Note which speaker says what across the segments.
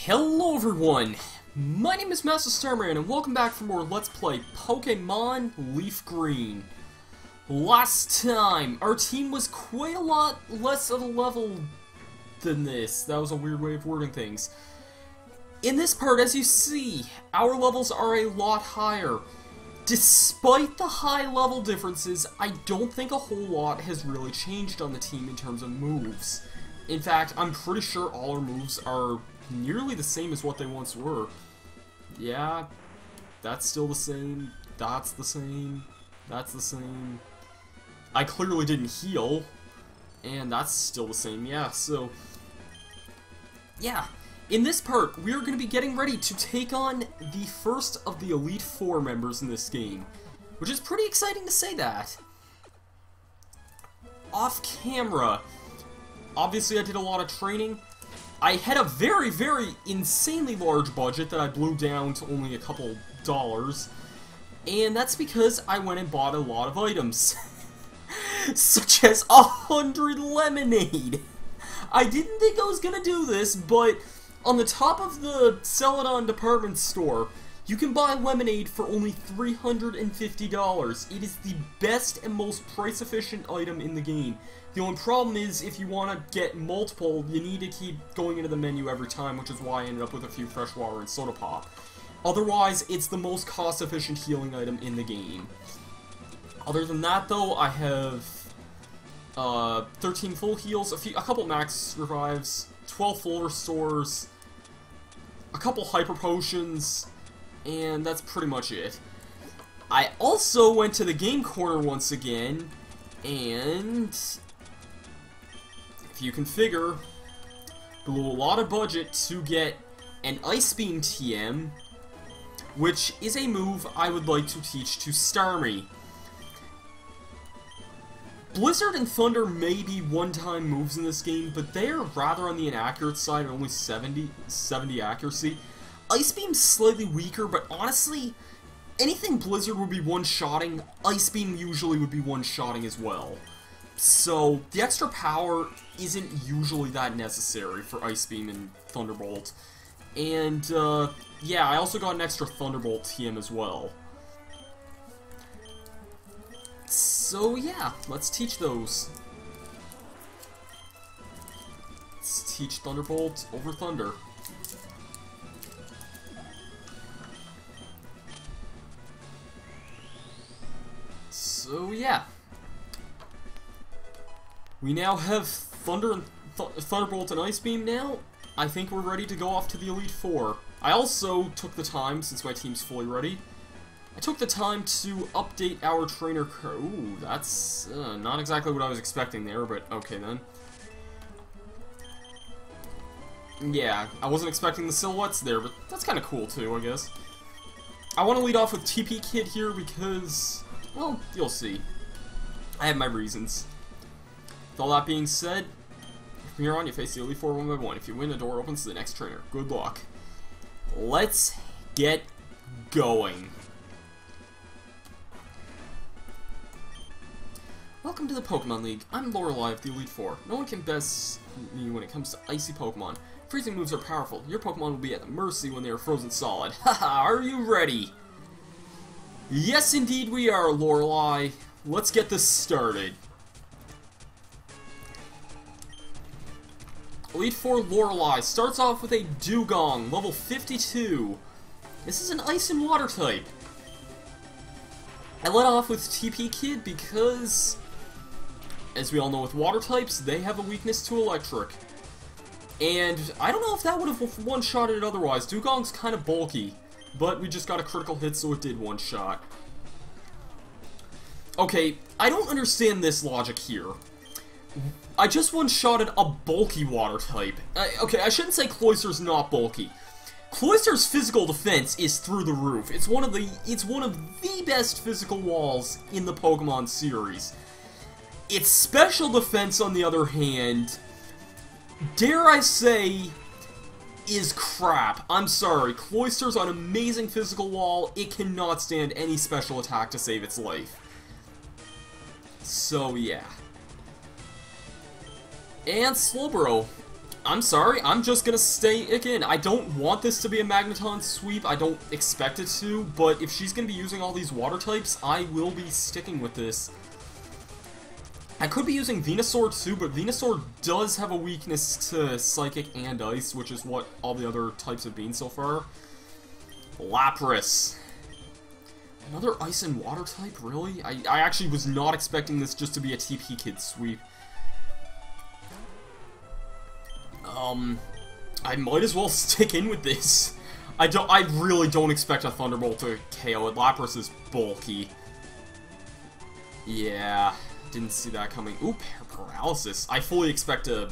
Speaker 1: Hello everyone, my name is Masterstarman and welcome back for more Let's Play Pokémon LeafGreen. Last time, our team was quite a lot less of a level than this. That was a weird way of wording things. In this part, as you see, our levels are a lot higher. Despite the high level differences, I don't think a whole lot has really changed on the team in terms of moves. In fact, I'm pretty sure all our moves are nearly the same as what they once were. Yeah, that's still the same, that's the same, that's the same. I clearly didn't heal, and that's still the same, yeah, so... Yeah, in this part, we're going to be getting ready to take on the first of the Elite Four members in this game, which is pretty exciting to say that. Off camera, obviously I did a lot of training. I had a very, very insanely large budget that I blew down to only a couple dollars, and that's because I went and bought a lot of items, such as 100 lemonade. I didn't think I was gonna do this, but on the top of the Celadon department store, you can buy lemonade for only $350. It is the best and most price-efficient item in the game. The only problem is, if you want to get multiple, you need to keep going into the menu every time, which is why I ended up with a few fresh water and soda pop. Otherwise, it's the most cost-efficient healing item in the game. Other than that, though, I have 13 full heals, a couple max revives, 12 full restores, a couple hyper potions, and that's pretty much it. I also went to the game corner once again, and if you can figure, blew a lot of budget to get an Ice Beam TM, which is a move I would like to teach to Starmie. Blizzard and Thunder may be one-time moves in this game, but they are rather on the inaccurate side at only 70 accuracy. Ice Beam's slightly weaker, but honestly, anything Blizzard would be one-shotting, Ice Beam usually would be one-shotting as well. So, the extra power isn't usually that necessary for Ice Beam and Thunderbolt. And, yeah, I also got an extra Thunderbolt TM as well. So, yeah, let's teach those. Let's teach Thunderbolt over Thunder. So, yeah. We now have Thunder and Thunderbolt and Ice Beam now. I think we're ready to go off to the Elite Four. I also took the time, since my team's fully ready, I took the time to update our trainer code. Ooh, that's not exactly what I was expecting there, but okay then. Yeah, I wasn't expecting the silhouettes there, but that's kind of cool too, I guess. I want to lead off with TP Kid here because, well, you'll see. I have my reasons. With all that being said, from here on you face the Elite Four one by one. If you win, the door opens to the next trainer. Good luck. Let's get going. Welcome to the Pokemon League. I'm Lorelei of the Elite Four. No one can best me when it comes to icy Pokemon. Freezing moves are powerful. Your Pokemon will be at the mercy when they are frozen solid. Haha, are you ready? Yes, indeed we are, Lorelei. Let's get this started. Elite Four Lorelei starts off with a Dugong, level 52. This is an Ice and Water type. I let off with TP Kid because, as we all know with water types, they have a weakness to electric. And I don't know if that would have one-shotted it otherwise. Dugong's kind of bulky, but we just got a critical hit, so it did one-shot. Okay, I don't understand this logic here. I just one-shotted a bulky water type. Okay, I shouldn't say Cloyster's not bulky. Cloyster's physical defense is through the roof. It's one of the best physical walls in the Pokemon series. Its special defense, on the other hand, dare I say, is crap. I'm sorry. Cloyster's an amazing physical wall. It cannot stand any special attack to save its life. So, yeah. And Slowbro. I'm sorry, I'm just gonna stay again. I don't want this to be a Magneton sweep, I don't expect it to, but if she's gonna be using all these water types, I will be sticking with this. I could be using Venusaur too, but Venusaur does have a weakness to Psychic and Ice, which is what all the other types have been so far. Lapras. Another Ice and Water type, really? I actually was not expecting this just to be a TP Kid sweep. I might as well stick in with this. I really don't expect a Thunderbolt to KO it. Lapras is bulky. Yeah. Didn't see that coming. Ooh, Paralysis. I fully expect a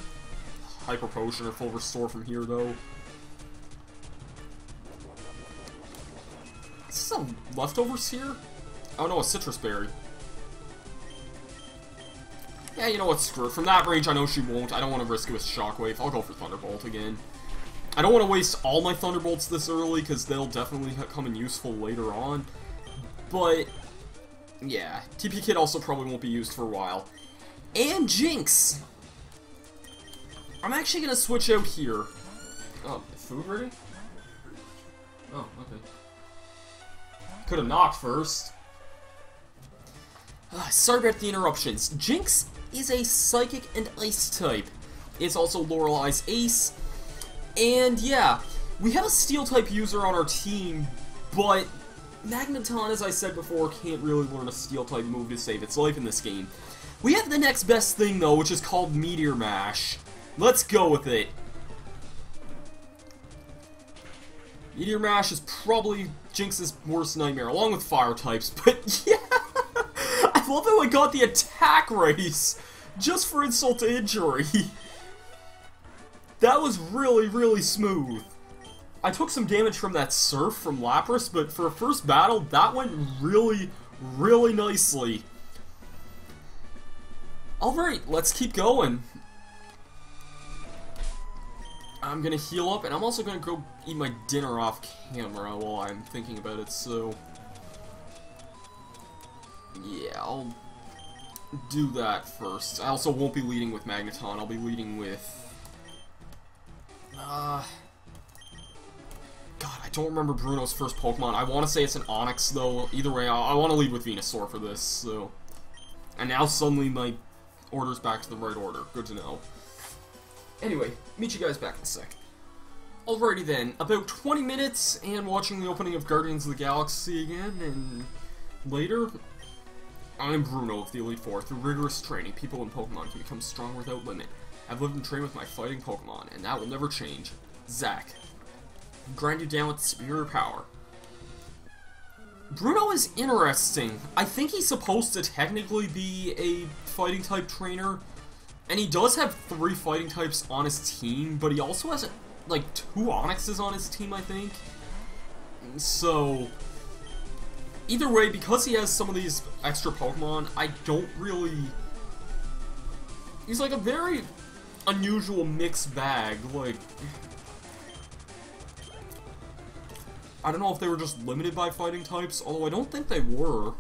Speaker 1: Hyper Potion or Full Restore from here, though. Is this some leftovers here? Oh no, a Citrus Berry. Yeah, you know what, screw it. From that range, I know she won't. I don't want to risk it with Shockwave. I'll go for Thunderbolt again. I don't want to waste all my Thunderbolts this early, because they'll definitely come in useful later on. But yeah, TP Kid also probably won't be used for a while. And Jinx! I'm actually going to switch out here. Oh, food ready? Oh, okay. Could have knocked first. Sorry about the interruptions. Jinx is a Psychic and Ice type. It's also Lorelei's ace. And yeah, we have a Steel type user on our team, but Magneton, as I said before, can't really learn a Steel-type move to save its life in this game. We have the next best thing, though, which is called Meteor Mash. Let's go with it. Meteor Mash is probably Jinx's worst nightmare, along with Fire types, but yeah! I love how I got the attack race, just for insult to injury. That was really, really smooth. I took some damage from that Surf from Lapras, but for a first battle, that went really, really nicely. Alright, let's keep going. I'm gonna heal up, and I'm also gonna go eat my dinner off camera while I'm thinking about it, so yeah, I'll do that first. I also won't be leading with Magneton, I'll be leading with God, I don't remember Bruno's first Pokemon. I want to say it's an Onix, though. Either way, I want to lead with Venusaur for this, so. And now suddenly my order's back to the right order. Good to know. Anyway, meet you guys back in a sec. Alrighty then, about 20 minutes, and watching the opening of Guardians of the Galaxy again, and later, I'm Bruno of the Elite Four. Through rigorous training, people in Pokemon can become strong without limit. I've lived and trained with my fighting Pokemon, and that will never change. Zach. Grind you down with superior power. Bruno is interesting. I think he's supposed to technically be a fighting type trainer, and he does have 3 fighting types on his team, but he also has like 2 Onixes on his team, I think. So either way, because he has some of these extra Pokemon, I don't really... He's like a very unusual mixed bag, like... I don't know if they were just limited by fighting types, although I don't think they were.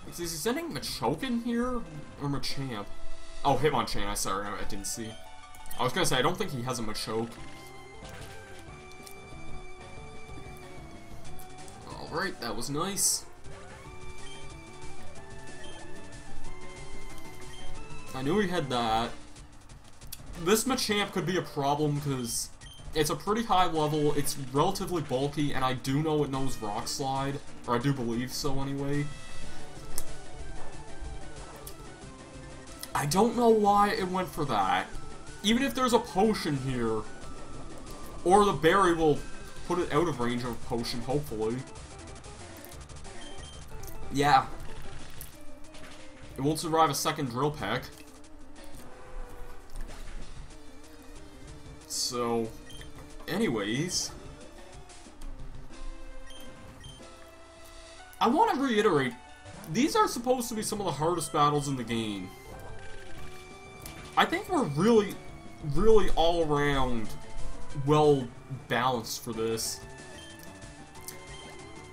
Speaker 1: Is he sending Machoke here? Or Machamp? Oh, Hitmonchan, sorry, I didn't see. I was gonna say, I don't think he has a Machoke. Alright, that was nice. I knew he had that. This Machamp could be a problem because it's a pretty high level, it's relatively bulky, and I do know it knows Rock Slide, or I do believe so anyway. I don't know why it went for that. Even if there's a potion here, or the berry will put it out of range of a potion, hopefully. Yeah. It won't survive a second Drill Peck. So, anyways, I want to reiterate, these are supposed to be some of the hardest battles in the game. I think we're really, really all around well balanced for this.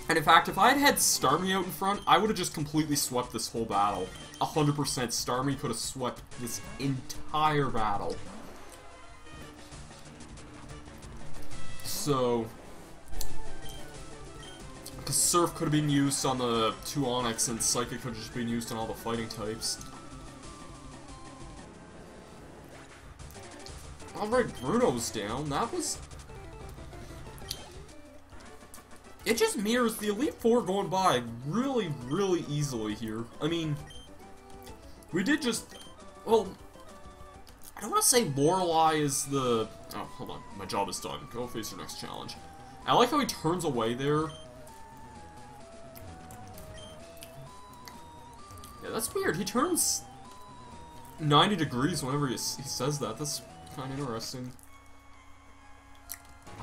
Speaker 1: And in fact, if I had had Starmie out in front, I would have just completely swept this whole battle. 100% Starmie could have swept this entire battle. So, because Surf could have been used on the 2 Onyx, and Psychic could have just been used on all the fighting types. Alright, Bruno's down. That was... It just mirrors the Elite Four going by really, really easily here. I mean, we did just... Well, I don't want to say Lorelei is the... Oh, hold on. My job is done. Go face your next challenge. I like how he turns away there. Yeah, that's weird. He turns 90 degrees whenever he says that. That's kind of interesting.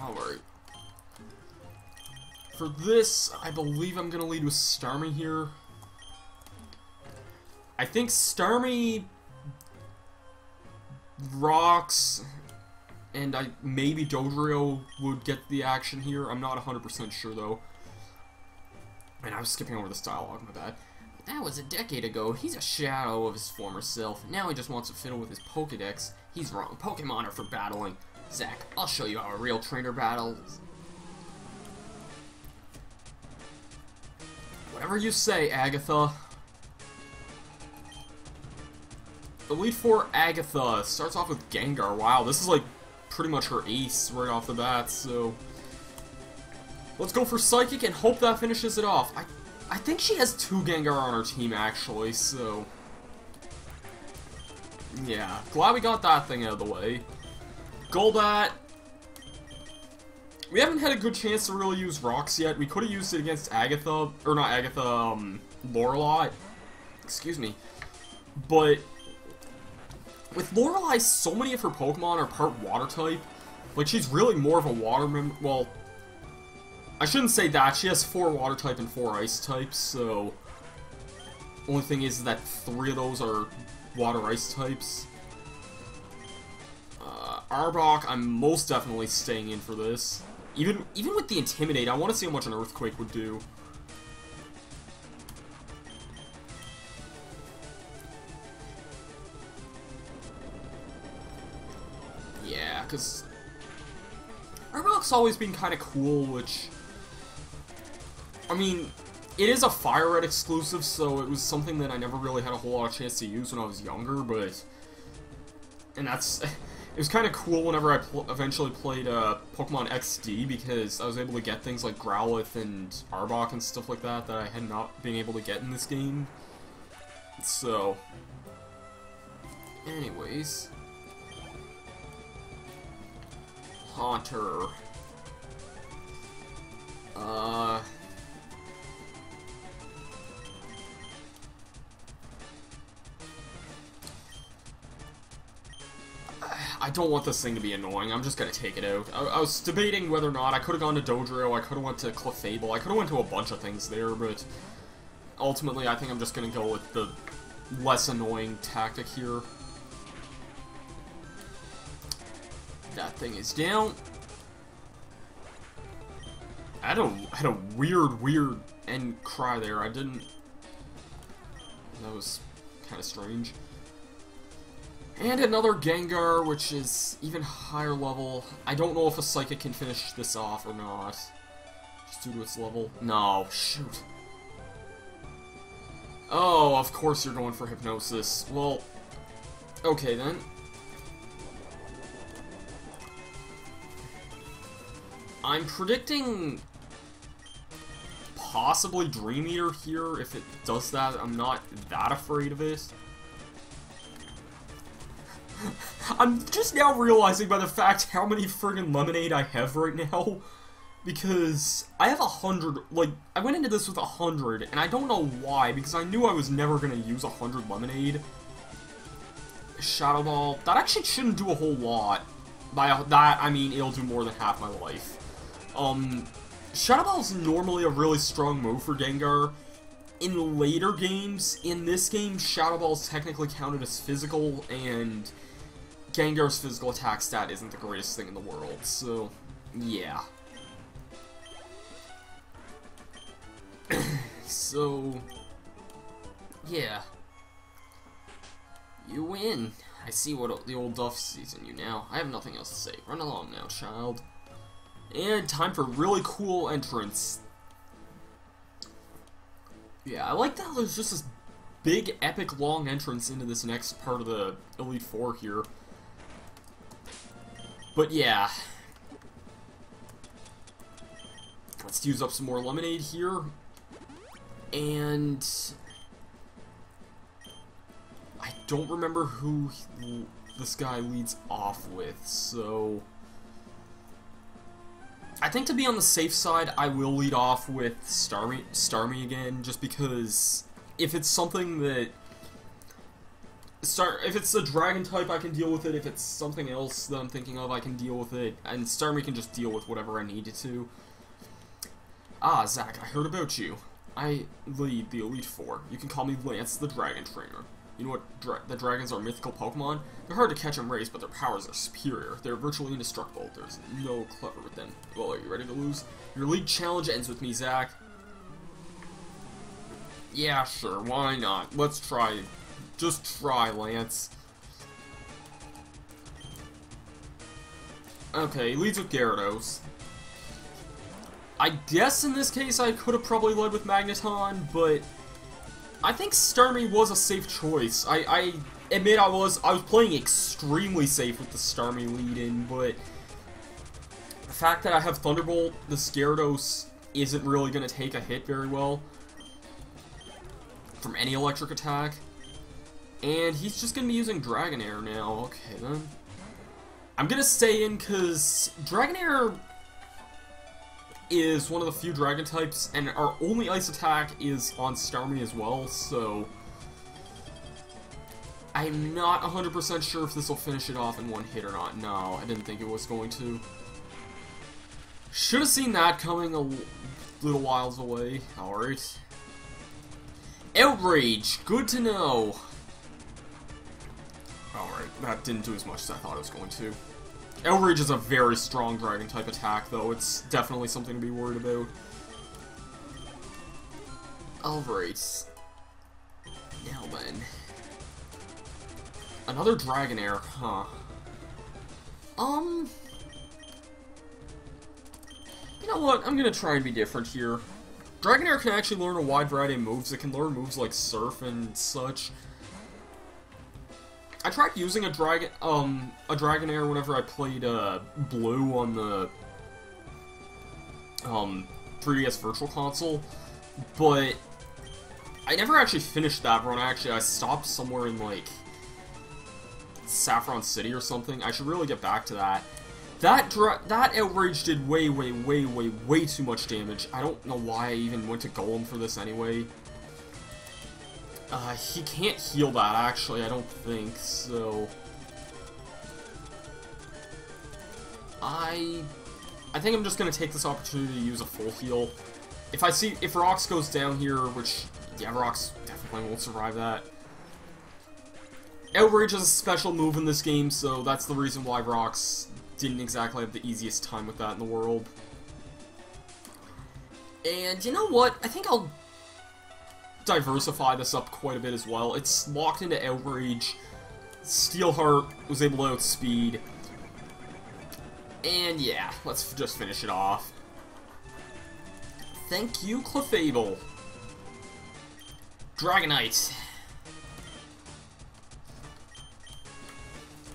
Speaker 1: Alright. For this, I believe I'm going to lead with Starmie here. I think Starmie rocks, and maybe Dodrio would get the action here. I'm not 100% sure, though. And I was skipping over this dialogue, my bad. That was a decade ago. He's a shadow of his former self. Now he just wants to fiddle with his Pokedex. He's wrong. Pokemon are for battling. Zach, I'll show you how a real trainer battles. Whatever you say, Agatha. Elite Four Agatha starts off with Gengar. Wow, this is like pretty much her ace right off the bat, so... Let's go for Psychic and hope that finishes it off. I think she has 2 Gengar on her team, actually, so... Yeah, glad we got that thing out of the way. Golbat. We haven't had a good chance to really use Rocks yet. We could have used it against Agatha, or not Agatha, Lorelei. Excuse me. But with Lorelei, so many of her Pokemon are part Water type. Like, she's really more of a Water well, I shouldn't say that. She has 4 Water type and 4 Ice types, so... Only thing is that 3 of those are Water Ice types. Arbok, I'm most definitely staying in for this. Even with the Intimidate, I want to see how much an Earthquake would do. Yeah, because Arbok's always been kind of cool, which... I mean, it is a Fire Red exclusive, so it was something that I never really had a whole lot of chance to use when I was younger, but... And that's... It was kind of cool whenever I eventually played Pokemon XD, because I was able to get things like Growlithe and Arbok and stuff like that I had not been able to get in this game. So... Anyways... Haunter... I don't want this thing to be annoying. I'm just gonna take it out. I was debating whether or not I could have gone to Dodrio, I could have went to Clefable, I could have went to a bunch of things there, but ultimately I think I'm just gonna go with the less annoying tactic here. That thing is down. I had a weird end cry there. I didn't... That was kind of strange. And another Gengar, which is even higher level. I don't know if a Psychic can finish this off or not. Just due to its level. No, shoot. Oh, of course you're going for Hypnosis. Well, okay then. I'm predicting possibly Dream Eater here. If it does that, I'm not that afraid of it. I'm just now realizing by the fact how many friggin' Lemonade I have right now. Because I have 100, like, I went into this with 100, and I don't know why, because I knew I was never going to use 100 Lemonade. Shadow Ball, that actually shouldn't do a whole lot. By that, I mean it'll do more than half my life. Shadow Ball is normally a really strong move for Gengar. In later games, in this game, Shadow Ball is technically counted as physical, and Gengar's physical attack stat isn't the greatest thing in the world, so, yeah. So, yeah. You win. I see what the old Duff sees in you now. I have nothing else to say. Run along now, child. And time for really cool entrance. Yeah, I like that there's just this big, epic, long entrance into this next part of the Elite Four here. But yeah. Let's use up some more lemonade here. And I don't remember who this guy leads off with, so I think to be on the safe side, I will lead off with Starmie again, just because if it's something that if it's a dragon type, I can deal with it. If it's something else that I'm thinking of, I can deal with it, and Starmie can just deal with whatever I needed to. Ah, Zach, I heard about you. I lead the Elite Four. You can call me Lance, the Dragon Trainer. You know what? The dragons are mythical Pokemon. They're hard to catch and raise, but their powers are superior. They're virtually indestructible. There's no clever with them. Well, are you ready to lose? Your league challenge ends with me, Zach. Yeah, sure. Why not? Let's try. Just try, Lance. Okay, leads with Gyarados. I guess in this case I could have probably led with Magneton, but I think Starmie was a safe choice. I admit I was playing extremely safe with the Starmie lead-in, but the fact that I have Thunderbolt, this Gyarados isn't really going to take a hit very well from any electric attack. And he's just going to be using Dragonair now. Okay, then. I'm going to stay in because Dragonair is one of the few dragon types, and our only ice attack is on Starmie as well, so I'm not 100% sure if this will finish it off in one hit or not. No, I didn't think it was going to. Should have seen that coming a little whiles away. Alright. Outrage! Good to know! Alright, that didn't do as much as I thought it was going to. Outrage is a very strong dragon-type attack, though. It's definitely something to be worried about. Alright. Now then. Another Dragonair, huh? You know what? I'm gonna try and be different here. Dragonair can actually learn a wide variety of moves. It can learn moves like Surf and such. I tried using a Dragonair whenever I played Blue on the 3DS Virtual Console, but I never actually finished that run. I stopped somewhere in like Saffron City or something. I should really get back to that. That Outrage did way too much damage. I don't know why I even went to Golem for this anyway. He can't heal that, actually, I don't think, so I think I'm just gonna take this opportunity to use a full heal. If Rox goes down here, which, yeah, Rox definitely won't survive that. Outrage is a special move in this game, so that's the reason why Rox didn't exactly have the easiest time with that in the world. And you know what? I think I'll diversify this up quite a bit as well. It's locked into Outrage. Steelheart was able to outspeed. And yeah, let's just finish it off. Thank you, Clefable. Dragonite.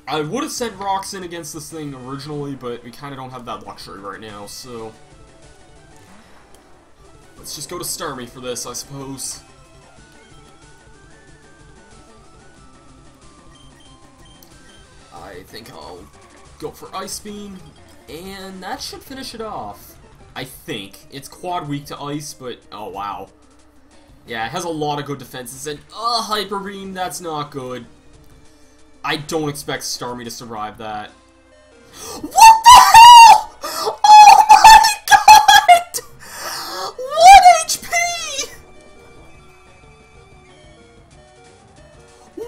Speaker 1: I would have sent Rox in against this thing originally, but we kind of don't have that luxury right now, so let's just go to Starmie for this, I suppose. I think I'll go for Ice Beam, and that should finish it off. I think. It's quad weak to Ice, but oh wow. Yeah, it has a lot of good defenses, and Hyper Beam, that's not good. I don't expect Starmie to survive that. What the hell?! Oh my god! 1 HP! 1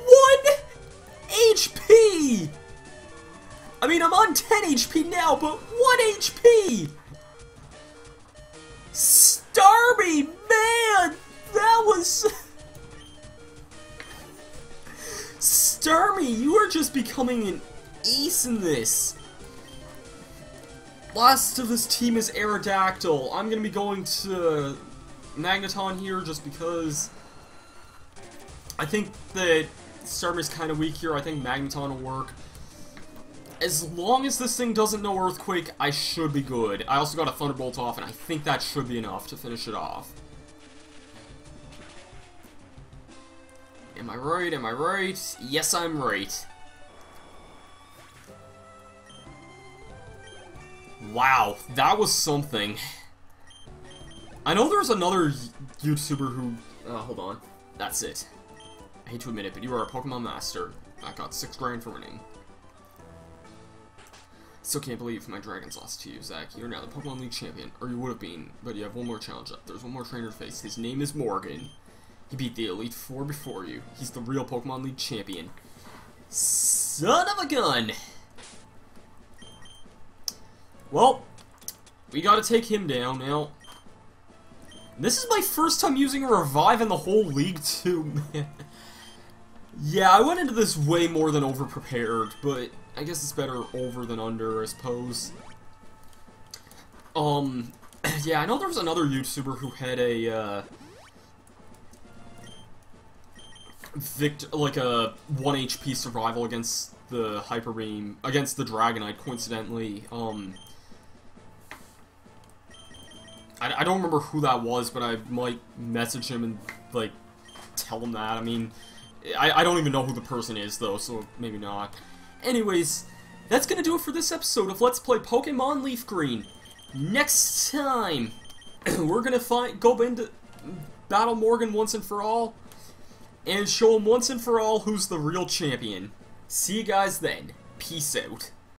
Speaker 1: HP! I mean, I'm on 10 HP now, but 1 HP! Starmie, man! That was... Starmie, you are just becoming an ace in this. Last of this team is Aerodactyl. I'm gonna be going to Magneton here just because I think that Starmie's kind of weak here. I think Magneton will work. As long as this thing doesn't know Earthquake, I should be good. I also got a Thunderbolt off, and I think that should be enough to finish it off. Am I right? Am I right? Yes, I'm right. Wow, that was something. I know there's another YouTuber who... hold on. That's it. I hate to admit it, but you are a Pokemon Master. I got 6 grand for winning. Still can't believe my dragons lost to you, Zach. You're now the Pokemon League champion. Or you would have been, but you have one more challenge up. There's one more trainer to face. His name is Morgan. He beat the Elite Four before you. He's the real Pokemon League champion. Son of a gun! Well, we gotta take him down now. This is my first time using a revive in the whole league, too, man. Yeah, I went into this way more than over-prepared, but I guess it's better over than under, I suppose. Yeah, I know there was another YouTuber who had a, like a 1 HP survival against the Hyper Beam, against the Dragonite, coincidentally. I don't remember who that was, but I might message him and, like, tell him that. I mean, I don't even know who the person is, though, so maybe not. Anyways, that's gonna do it for this episode of Let's Play Pokemon LeafGreen. Next time, we're gonna go into battle Morgan once and for all, and show him once and for all who's the real champion. See you guys then. Peace out.